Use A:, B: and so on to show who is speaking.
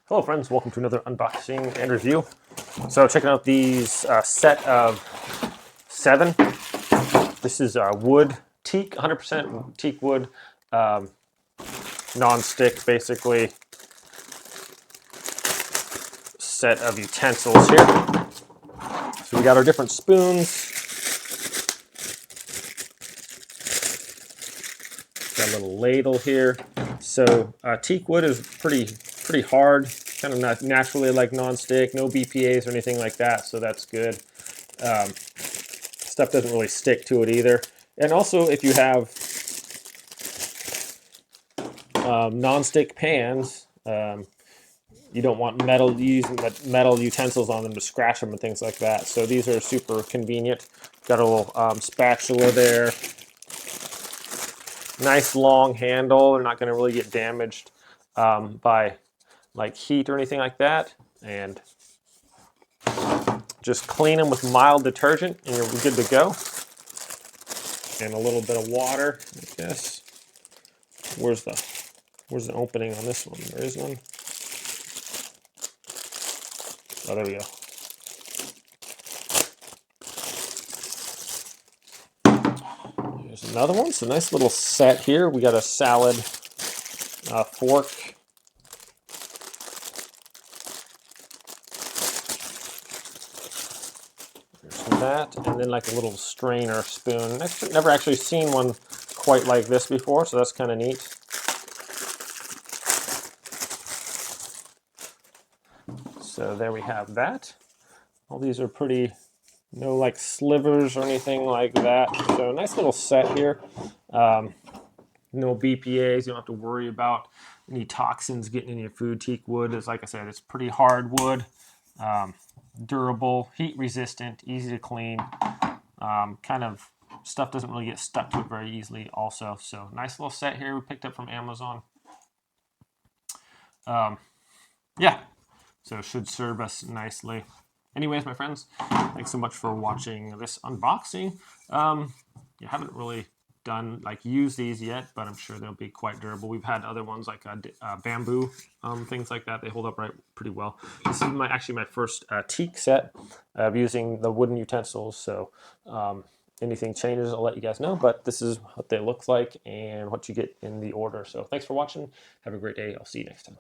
A: Hello friends, welcome to another unboxing and review. So checking out these set of 7. This is wood, teak, 100% teak wood, non-stick basically, set of utensils here. So we got our different spoons. Got a little ladle here. So teak wood is pretty hard, kind of not naturally like non-stick, no BPAs or anything like that, so that's good. Stuff doesn't really stick to it either. And also, if you have non-stick pans, you don't want using metal utensils on them to scratch them and things like that. So these are super convenient. Got a little spatula there. Nice long handle. They're not going to really get damaged by like heat or anything like that. And just clean them with mild detergent and you're good to go. And a little bit of water like this. Where's the opening on this one? There is one. Oh, there we go. Here's another one. It's a nice little set here. We got a salad fork. There's that, and then like a little strainer spoon. Never actually seen one quite like this before, so that's kind of neat. So there we have that. All these are pretty, no like slivers or anything like that. So nice little set here. No BPAs, you don't have to worry about any toxins getting in your food. Teak wood is, like I said, it's pretty hard wood, durable, heat resistant, easy to clean. Kind of stuff doesn't really get stuck to it very easily also. So nice little set here we picked up from Amazon. Yeah, so it should serve us nicely. Anyways, my friends, thanks so much for watching this unboxing. You haven't really used these yet, but I'm sure they'll be quite durable. We've had other ones like bamboo, things like that. They hold up pretty well. This is actually my first teak set of using the wooden utensils. So anything changes, I'll let you guys know. But this is what they look like and what you get in the order. So thanks for watching. Have a great day. I'll see you next time.